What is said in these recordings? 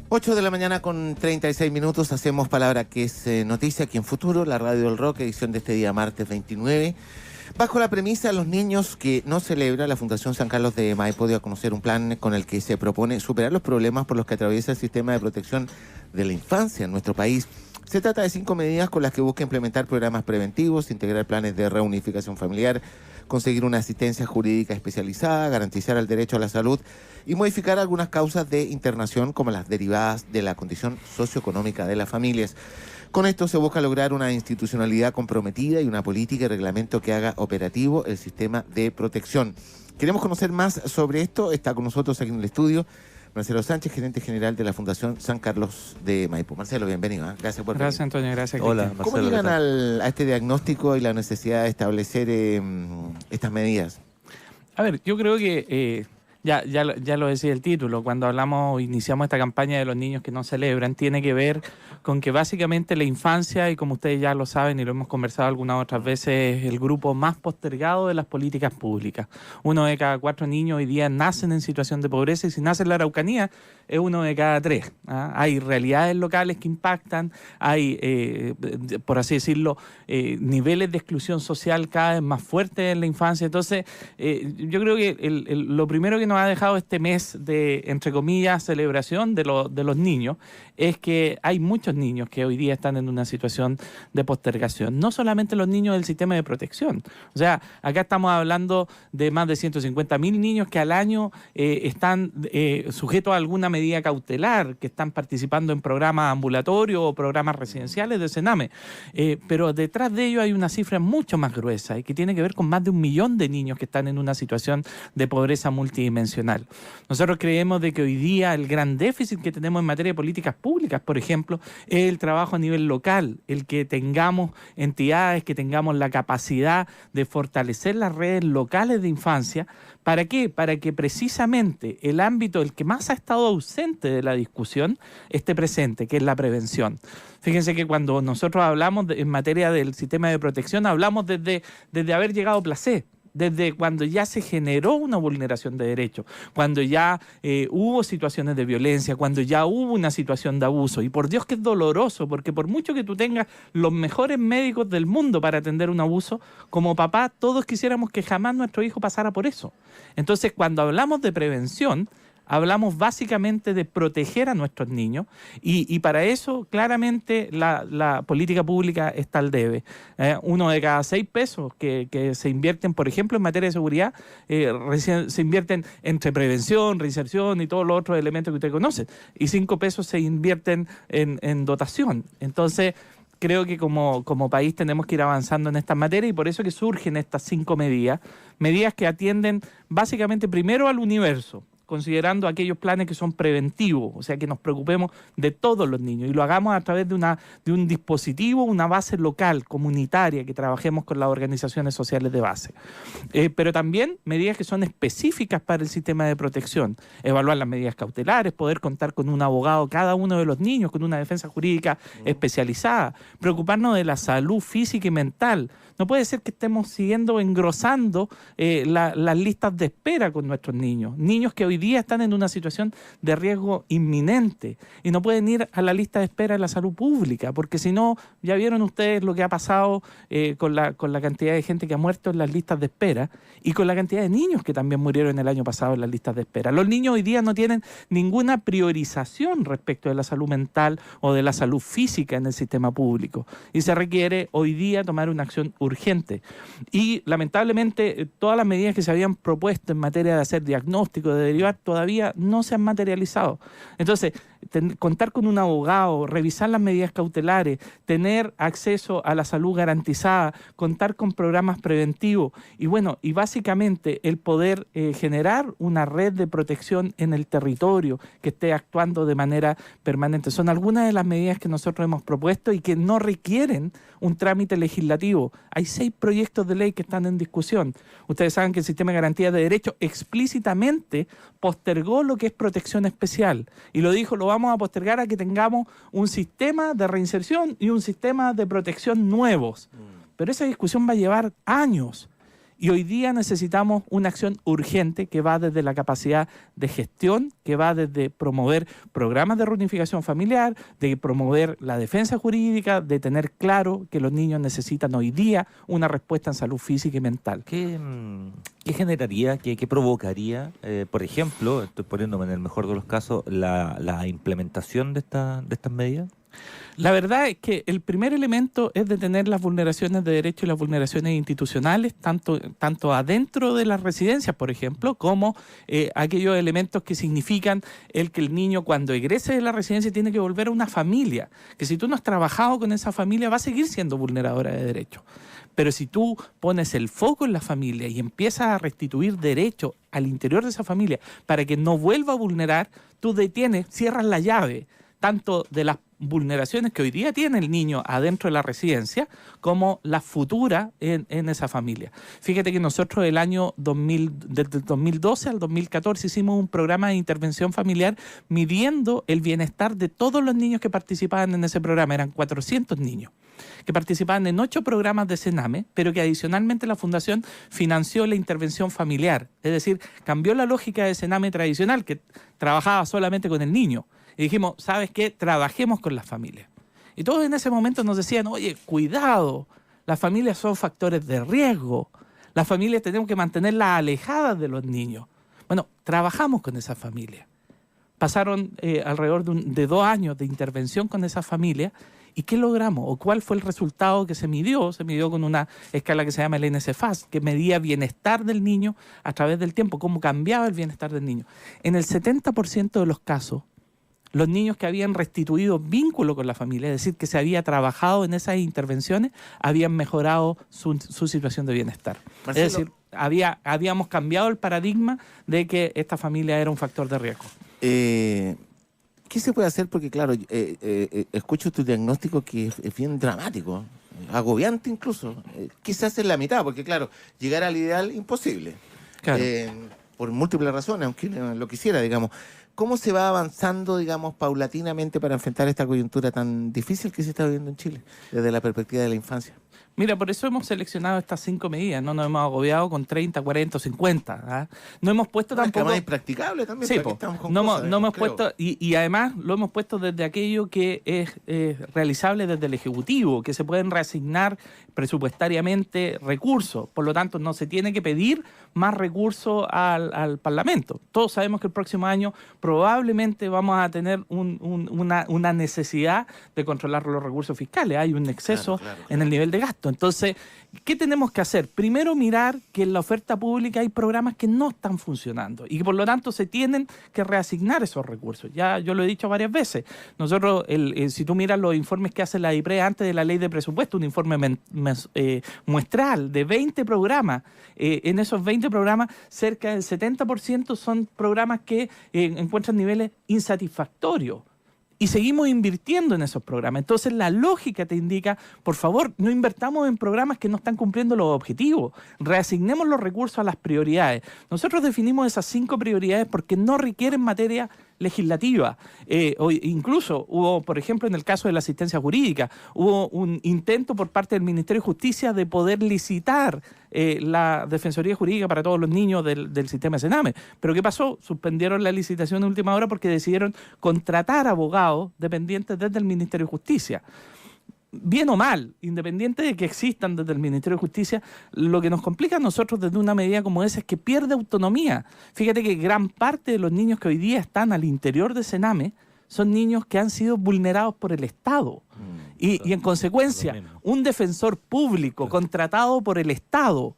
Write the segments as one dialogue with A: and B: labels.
A: 8 de la mañana con 36 minutos, hacemos palabra que es noticia aquí en Futuro, la Radio del Rock, edición de este día martes 29. Bajo la premisa, los niños que no celebra, la Fundación San Carlos de Maipo dio a conocer un plan con el que se propone superar los problemas por los que atraviesa el sistema de protección de la infancia en nuestro país. Se trata de 5 medidas con las que busca implementar programas preventivos, integrar planes de reunificación familiar, conseguir una asistencia jurídica especializada, garantizar el derecho a la salud y modificar algunas causas de internación como las derivadas de la condición socioeconómica de las familias. Con esto se busca lograr una institucionalidad comprometida y una política y reglamento que haga operativo el sistema de protección. Queremos conocer más sobre esto. Está con nosotros aquí en el estudio Marcelo Sánchez, gerente general de la Fundación San Carlos de Maipo. Marcelo, bienvenido. Gracias por venir.
B: Gracias, Antonio. Gracias.
C: Hola, Marcelo.
A: ¿Cómo llegan a este diagnóstico y la necesidad de establecer estas medidas?
B: A ver, yo creo que ya lo decía el título, cuando iniciamos esta campaña de los niños que no celebran, tiene que ver con que básicamente la infancia, y como ustedes ya lo saben y lo hemos conversado algunas otras veces, es el grupo más postergado de las políticas públicas. 1 de cada 4 niños hoy día nacen en situación de pobreza, y si nace en la Araucanía es 1 de cada 3. Hay realidades locales que impactan, hay, por así decirlo, niveles de exclusión social cada vez más fuertes en la infancia. Entonces, yo creo que lo primero que nos ha dejado este mes de, entre comillas, celebración de los niños, es que hay muchos niños que hoy día están en una situación de postergación. No solamente los niños del sistema de protección. O sea, acá estamos hablando de más de 150.000 niños que al año están sujetos a alguna medida cautelar, que están participando en programas ambulatorios o programas residenciales de Sename. Pero detrás de ello hay una cifra mucho más gruesa y que tiene que ver con más de 1 millón de niños que están en una situación de pobreza multidimensional. Nosotros creemos de que hoy día el gran déficit que tenemos en materia de políticas públicas, por ejemplo, es el trabajo a nivel local, el que tengamos entidades, que tengamos la capacidad de fortalecer las redes locales de infancia. ¿Para qué? Para que precisamente el ámbito, el que más ha estado ausente de la discusión, esté presente, que es la prevención. Fíjense que cuando nosotros hablamos en materia del sistema de protección, hablamos desde haber llegado a placer, desde cuando ya se generó una vulneración de derechos, cuando ya hubo situaciones de violencia, cuando ya hubo una situación de abuso. Y por Dios que es doloroso, porque por mucho que tú tengas los mejores médicos del mundo para atender un abuso, como papá todos quisiéramos que jamás nuestro hijo pasara por eso. Entonces, cuando hablamos de prevención, hablamos básicamente de proteger a nuestros niños y para eso claramente la política pública está al debe. 1 de cada 6 pesos que se invierten, por ejemplo, en materia de seguridad, se invierten entre prevención, reinserción y todos los otros elementos que usted conoce. Y 5 pesos se invierten en dotación. Entonces, creo que como país tenemos que ir avanzando en esta materia y por eso que surgen estas 5 medidas que atienden básicamente primero al universo, considerando aquellos planes que son preventivos, o sea, que nos preocupemos de todos los niños y lo hagamos a través de un dispositivo, una base local, comunitaria, que trabajemos con las organizaciones sociales de base. Pero también medidas que son específicas para el sistema de protección, evaluar las medidas cautelares, poder contar con un abogado cada uno de los niños, con una defensa jurídica especializada, preocuparnos de la salud física y mental. No puede ser que estemos siguiendo engrosando las listas de espera con nuestros niños que hoy día están en una situación de riesgo inminente y no pueden ir a la lista de espera de la salud pública, porque si no, ya vieron ustedes lo que ha pasado con la cantidad de gente que ha muerto en las listas de espera y con la cantidad de niños que también murieron el año pasado en las listas de espera. Los niños hoy día no tienen ninguna priorización respecto de la salud mental o de la salud física en el sistema público y se requiere hoy día tomar una acción urgente. Y lamentablemente todas las medidas que se habían propuesto en materia de hacer diagnóstico, de derivar, todavía no se han materializado. Entonces, contar con un abogado, revisar las medidas cautelares, tener acceso a la salud garantizada, contar con programas preventivos y bueno, y básicamente el poder generar una red de protección en el territorio que esté actuando de manera permanente. Son algunas de las medidas que nosotros hemos propuesto y que no requieren un trámite legislativo. Hay 6 proyectos de ley que están en discusión. Ustedes saben que el sistema de garantía de derechos explícitamente postergó lo que es protección especial y lo dijo, lo vamos a postergar a que tengamos un sistema de reinserción y un sistema de protección nuevos. Pero esa discusión va a llevar años Y hoy día necesitamos una acción urgente que va desde la capacidad de gestión, que va desde promover programas de reunificación familiar, de promover la defensa jurídica, de tener claro que los niños necesitan hoy día una respuesta en salud física y mental.
C: ¿Qué generaría, qué provocaría, por ejemplo, estoy poniéndome en el mejor de los casos, la implementación de estas medidas?
B: La verdad es que el primer elemento es detener las vulneraciones de derechos y las vulneraciones institucionales, tanto adentro de las residencias, por ejemplo, como aquellos elementos que significan que el niño cuando egrese de la residencia tiene que volver a una familia, que si tú no has trabajado con esa familia va a seguir siendo vulneradora de derechos. Pero si tú pones el foco en la familia y empiezas a restituir derechos al interior de esa familia para que no vuelva a vulnerar, tú detienes, cierras la llave, tanto de las vulneraciones que hoy día tiene el niño adentro de la residencia, como las futuras en esa familia. Fíjate que nosotros desde el 2012 al 2014 hicimos un programa de intervención familiar midiendo el bienestar de todos los niños que participaban en ese programa. Eran 400 niños que participaban en 8 programas de Sename, pero que adicionalmente la Fundación financió la intervención familiar. Es decir, cambió la lógica de Sename tradicional, que trabajaba solamente con el niño. Y dijimos, ¿sabes qué? Trabajemos con las familias. Y todos en ese momento nos decían, oye, cuidado, las familias son factores de riesgo. Las familias tenemos que mantenerlas alejadas de los niños. Bueno, trabajamos con esas familias. Pasaron alrededor de 2 años de intervención con esas familias. ¿Y qué logramos? ¿O cuál fue el resultado que se midió? Se midió con una escala que se llama el NSFAS, que medía bienestar del niño a través del tiempo, cómo cambiaba el bienestar del niño. En el 70% de los casos, los niños que habían restituido vínculo con la familia, es decir, que se había trabajado en esas intervenciones, habían mejorado su situación de bienestar. Marcelo, es decir, habíamos cambiado el paradigma de que esta familia era un factor de riesgo.
A: ¿Qué se puede hacer? Porque claro, escucho tu diagnóstico que es bien dramático, agobiante incluso. ¿Qué se hace en la mitad? Porque claro, llegar al ideal imposible.
B: Claro.
A: Por múltiples razones, aunque lo quisiera, digamos. ¿Cómo se va avanzando, digamos, paulatinamente para enfrentar esta coyuntura tan difícil que se está viviendo en Chile, desde la perspectiva de la infancia?
B: Mira, por eso hemos seleccionado estas 5 medidas, no nos hemos agobiado con 30, 40 o 50. ¿ah? No hemos puesto tampoco...
A: Es que más impracticable también.
B: Sí, no hemos puesto, y además lo hemos puesto desde aquello que es realizable desde el Ejecutivo, que se pueden reasignar presupuestariamente recursos, por lo tanto no se tiene que pedir más recursos al Parlamento. Todos sabemos que el próximo año probablemente vamos a tener una necesidad de controlar los recursos fiscales, hay un exceso en el nivel de gasto. Entonces, ¿qué tenemos que hacer? Primero, mirar que en la oferta pública hay programas que no están funcionando y que por lo tanto se tienen que reasignar esos recursos. Ya yo lo he dicho varias veces. Nosotros, si tú miras los informes que hace la IPRE antes de la ley de presupuesto, un informe muestral de 20 programas, en esos 20 programas, cerca del 70% son programas que encuentran niveles insatisfactorios. Y seguimos invirtiendo en esos programas. Entonces la lógica te indica, por favor, no invertamos en programas que no están cumpliendo los objetivos. Reasignemos los recursos a las prioridades. Nosotros definimos esas 5 prioridades porque no requieren materia legislativa. Incluso hubo, por ejemplo, en el caso de la asistencia jurídica, hubo un intento por parte del Ministerio de Justicia de poder licitar la Defensoría Jurídica para todos los niños del sistema Sename. ¿Pero qué pasó? Suspendieron la licitación de última hora porque decidieron contratar abogados dependientes desde el Ministerio de Justicia. Bien o mal, independiente de que existan desde el Ministerio de Justicia, lo que nos complica a nosotros desde una medida como esa es que pierde autonomía. Fíjate que gran parte de los niños que hoy día están al interior de Sename son niños que han sido vulnerados por el Estado. Y en consecuencia, un defensor público contratado por el Estado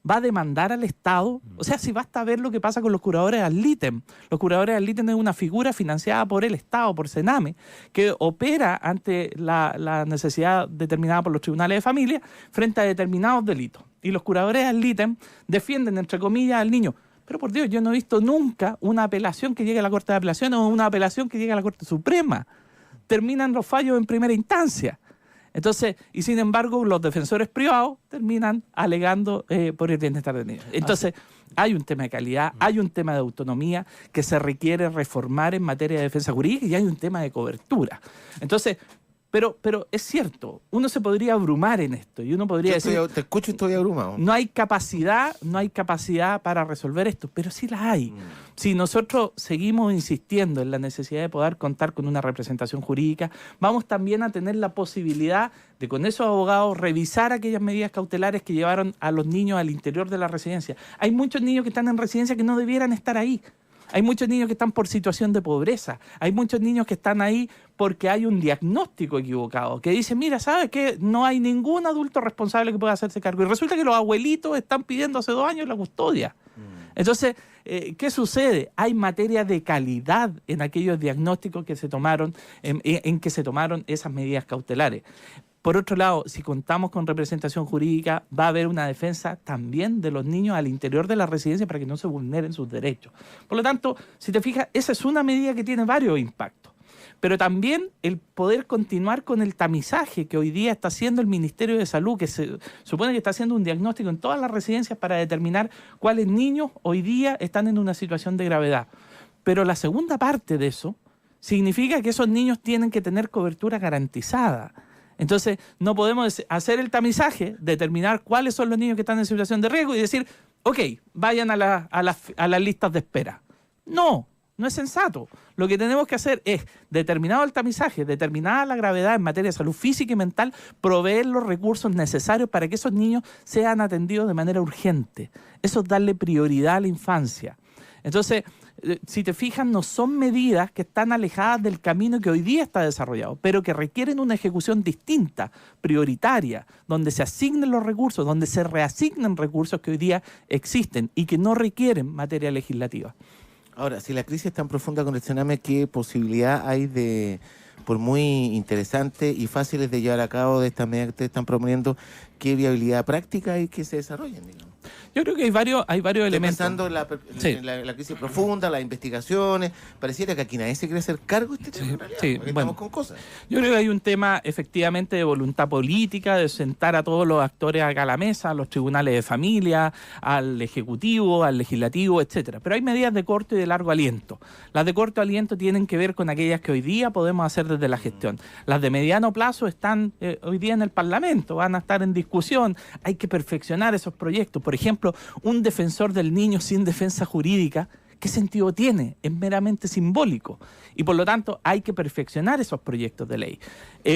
B: va a demandar al Estado. O sea, si basta ver lo que pasa con los curadores ad litem. Los curadores ad litem es una figura financiada por el Estado, por Sename, que opera ante la necesidad determinada por los tribunales de familia frente a determinados delitos. Y los curadores ad litem defienden, entre comillas, al niño. Pero por Dios, yo no he visto nunca una apelación que llegue a la Corte de Apelaciones o una apelación que llegue a la Corte Suprema. Terminan los fallos en primera instancia. Entonces, y sin embargo, los defensores privados terminan alegando por el bienestar del niño. Entonces, hay un tema de calidad, hay un tema de autonomía que se requiere reformar en materia de defensa jurídica y hay un tema de cobertura. Entonces, Pero es cierto, uno se podría abrumar en esto y uno podría decir...
A: Te escucho y estoy abrumado.
B: No hay capacidad para resolver esto, pero sí la hay. Si nosotros seguimos insistiendo en la necesidad de poder contar con una representación jurídica, vamos también a tener la posibilidad de con esos abogados revisar aquellas medidas cautelares que llevaron a los niños al interior de la residencia. Hay muchos niños que están en residencia que no debieran estar ahí. Hay muchos niños que están por situación de pobreza. Hay muchos niños que están ahí porque hay un diagnóstico equivocado, que dice, mira, ¿sabes qué? No hay ningún adulto responsable que pueda hacerse cargo. Y resulta que los abuelitos están pidiendo hace 2 años la custodia. Entonces, ¿qué sucede? Hay materia de calidad en aquellos diagnósticos que se tomaron, en que se tomaron esas medidas cautelares. Por otro lado, si contamos con representación jurídica, va a haber una defensa también de los niños al interior de la residencia para que no se vulneren sus derechos. Por lo tanto, si te fijas, esa es una medida que tiene varios impactos. Pero también el poder continuar con el tamizaje que hoy día está haciendo el Ministerio de Salud, que se supone que está haciendo un diagnóstico en todas las residencias para determinar cuáles niños hoy día están en una situación de gravedad. Pero la segunda parte de eso significa que esos niños tienen que tener cobertura garantizada. Entonces, no podemos hacer el tamizaje, determinar cuáles son los niños que están en situación de riesgo y decir, ok, vayan a las listas de espera. No es sensato. Lo que tenemos que hacer es, determinado el tamizaje, determinada la gravedad en materia de salud física y mental, proveer los recursos necesarios para que esos niños sean atendidos de manera urgente. Eso es darle prioridad a la infancia. Entonces, si te fijas, no son medidas que están alejadas del camino que hoy día está desarrollado, pero que requieren una ejecución distinta, prioritaria, donde se asignen los recursos, donde se reasignen recursos que hoy día existen y que no requieren materia legislativa.
A: Ahora, si la crisis es tan profunda con el Sename, ¿qué posibilidad hay de, por muy interesantes y fáciles de llevar a cabo de estas medidas que ustedes están promoviendo, qué viabilidad práctica hay que se desarrollen, digamos?
B: Yo creo que hay varios elementos.
A: Pensando en la crisis profunda, las investigaciones, pareciera que aquí nadie se quiere hacer cargo de este tema, en realidad, porque estamos con cosas.
B: Yo creo que hay un tema efectivamente de voluntad política, de sentar a todos los actores acá a la mesa, a los tribunales de familia, al Ejecutivo, al Legislativo, etcétera. Pero hay medidas de corto y de largo aliento. Las de corto aliento tienen que ver con aquellas que hoy día podemos hacer desde la gestión. Las de mediano plazo están hoy día en el Parlamento, van a estar en discusión. Hay que perfeccionar esos proyectos. Por ejemplo, un defensor del niño sin defensa jurídica, ¿qué sentido tiene? Es meramente simbólico. Y por lo tanto hay que perfeccionar esos proyectos de ley.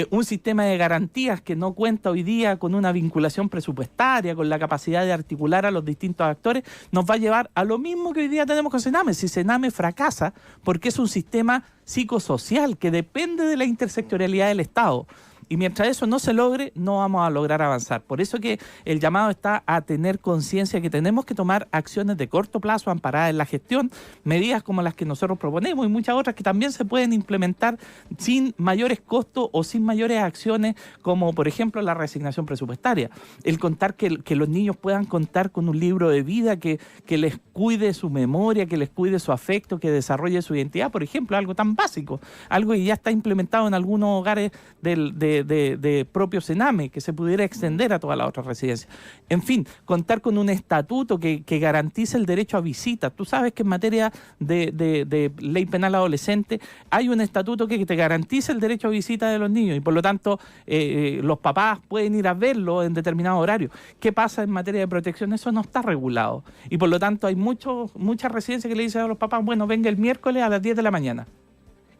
B: Un sistema de garantías que no cuenta hoy día con una vinculación presupuestaria, con la capacidad de articular a los distintos actores, nos va a llevar a lo mismo que hoy día tenemos con Sename. Si Sename fracasa, porque es un sistema psicosocial que depende de la intersectorialidad del Estado. Y mientras eso no se logre, no vamos a lograr avanzar. Por eso que el llamado está a tener conciencia que tenemos que tomar acciones de corto plazo amparadas en la gestión, medidas como las que nosotros proponemos y muchas otras que también se pueden implementar sin mayores costos o sin mayores acciones, como por ejemplo la reasignación presupuestaria. El contar que los niños puedan contar con un libro de vida que les cuide su memoria, que les cuide su afecto, que desarrolle su identidad, por ejemplo, algo tan básico, algo que ya está implementado en algunos hogares de propio Sename, que se pudiera extender a todas las otras residencias. En fin, contar con un estatuto que garantice el derecho a visita. Tú sabes que en materia de ley penal adolescente hay un estatuto que te garantiza el derecho a visita de los niños y por lo tanto los papás pueden ir a verlo en determinado horario. ¿Qué pasa en materia de protección? Eso no está regulado y por lo tanto hay muchas residencias que le dicen a los papás, bueno, venga el miércoles a las 10 de la mañana.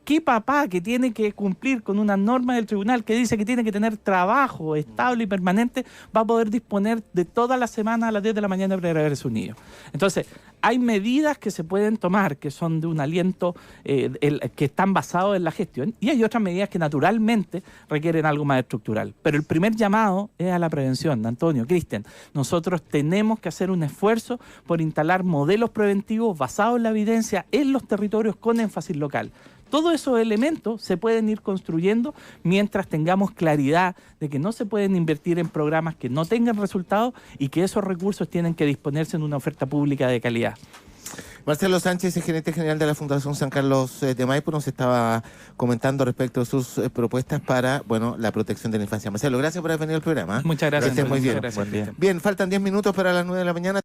B: ¿Qué papá que tiene que cumplir con una norma del tribunal que dice que tiene que tener trabajo estable y permanente va a poder disponer de toda la semana a las 10 de la mañana para ir a ver a su niño? Entonces, hay medidas que se pueden tomar que son de un aliento que están basados en la gestión y hay otras medidas que naturalmente requieren algo más estructural. Pero el primer llamado es a la prevención. Antonio, Cristian, nosotros tenemos que hacer un esfuerzo por instalar modelos preventivos basados en la evidencia en los territorios con énfasis local. Todos esos elementos se pueden ir construyendo mientras tengamos claridad de que no se pueden invertir en programas que no tengan resultados y que esos recursos tienen que disponerse en una oferta pública de calidad.
A: Marcelo Sánchez, el gerente general de la Fundación San Carlos de Maipo, nos estaba comentando respecto a sus propuestas para, la protección de la infancia. Marcelo, gracias por haber venido al programa.
B: Muchas gracias.
A: Muy bien.
B: Muchas gracias.
A: Bien, faltan 10 minutos para las 9 de la mañana.